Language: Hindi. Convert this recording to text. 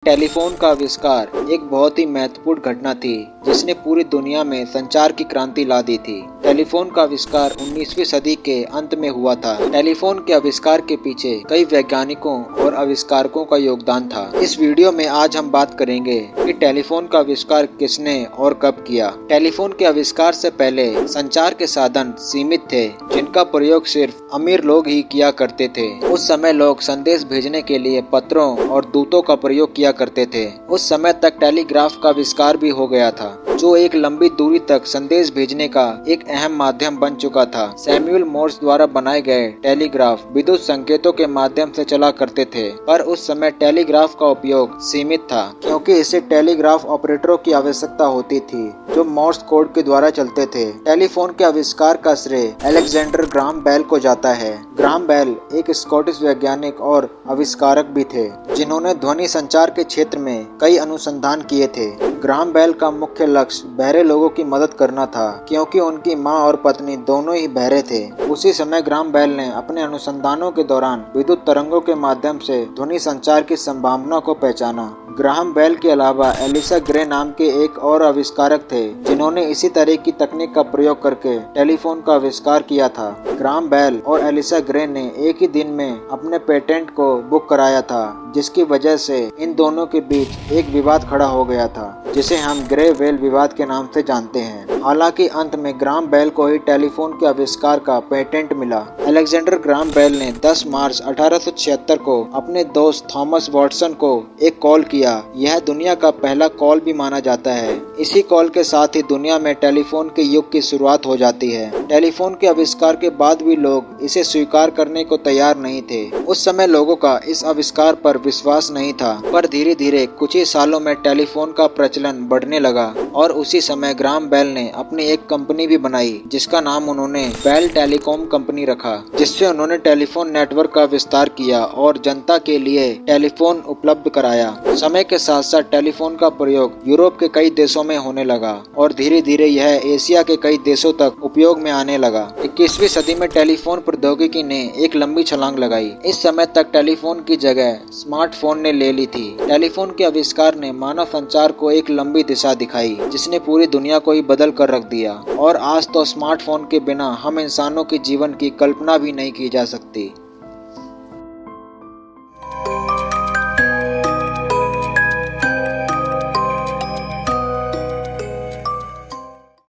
टेलीफोन का आविष्कार एक बहुत ही महत्वपूर्ण घटना थी जिसने पूरी दुनिया में संचार की क्रांति ला दी थी। टेलीफोन का आविष्कार 19वीं सदी के अंत में हुआ था। टेलीफोन के आविष्कार के पीछे कई वैज्ञानिकों और आविष्कारकों का योगदान था। इस वीडियो में आज हम बात करेंगे कि टेलीफोन का आविष्कार किसने और कब किया। टेलीफोन के आविष्कार से पहले संचार के साधन सीमित थे जिनका प्रयोग सिर्फ अमीर लोग ही किया करते थे। उस समय लोग संदेश भेजने के लिए पत्रों और दूतों का प्रयोग किया करते थे। उस समय तक टेलीग्राफ का आविष्कार भी हो गया था जो एक लंबी दूरी तक संदेश भेजने का एक अहम माध्यम बन चुका था। सैमुअल मोर्स द्वारा बनाए गए टेलीग्राफ विद्युत संकेतों के माध्यम से चला करते थे, पर उस समय टेलीग्राफ का उपयोग सीमित था क्योंकि इसे टेलीग्राफ ऑपरेटरों की आवश्यकता होती थी जो मोर्स कोड के द्वारा चलते थे। टेलीफोन के आविष्कार का श्रेय अलेक्जेंडर ग्राहम बेल को जाता है। ग्राहम बेल एक स्कॉटिश वैज्ञानिक और आविष्कारक भी थे जिन्होंने ध्वनि संचार के क्षेत्र में कई अनुसंधान किए थे। ग्राहम बेल का मुख्य लक्ष्य बहरे लोगों की मदद करना था क्योंकि उनकी मां और पत्नी दोनों ही बहरे थे। उसी समय ग्राहम बेल ने अपने अनुसंधानों के दौरान विद्युत तरंगों के माध्यम से ध्वनि संचार की संभावना को पहचाना। ग्राहम बेल के अलावा एलिसा ग्रे नाम के एक और आविष्कारक थे जिन्होंने इसी तरह की तकनीक का प्रयोग करके टेलीफोन का आविष्कार किया था। ग्राहम बेल और एलिसा ग्रे ने एक ही दिन में अपने पेटेंट को बुक कराया था जिसकी वजह से इन दोनों के बीच एक विवाद खड़ा हो गया था जिसे हम ग्रे वेल विवाद के नाम से जानते हैं। हालांकि अंत में ग्राहम बेल को ही टेलीफोन के आविष्कार का पेटेंट मिला। अलेक्जेंडर ग्राहम बेल ने 10 मार्च 1876 को अपने दोस्त थॉमस वॉटसन को एक कॉल किया। यह दुनिया का पहला कॉल भी माना जाता है। इसी कॉल के साथ ही दुनिया में टेलीफोन के युग की शुरुआत हो जाती है। टेलीफोन के आविष्कार के बाद भी लोग इसे स्वीकार करने को तैयार नहीं थे। उस समय लोगों का इस आविष्कार पर विश्वास नहीं था, पर धीरे धीरे कुछ ही सालों में टेलीफोन का प्रचलन बढ़ने लगा और उसी समय ग्राहम बेल ने अपनी एक कंपनी भी बनाई जिसका नाम उन्होंने बेल टेलीकॉम कंपनी रखा, जिससे उन्होंने टेलीफोन नेटवर्क का विस्तार किया और जनता के लिए टेलीफोन उपलब्ध कराया। समय के साथ साथ टेलीफोन का प्रयोग यूरोप के कई देशों में होने लगा और धीरे धीरे यह एशिया के कई देशों तक उपयोग में आने लगा। 21वीं सदी में टेलीफोन प्रौद्योगिकी ने एक लंबी छलांग लगाई। इस समय तक टेलीफोन की जगह स्मार्टफोन ने ले ली थी। टेलीफोन के आविष्कार ने मानव संचार को एक लंबी दिशा दिखाई जिसने पूरी दुनिया को ही बदल कर रख दिया और आज तो स्मार्टफोन के बिना हम इंसानों के जीवन की कल्पना भी नहीं की जा सकती।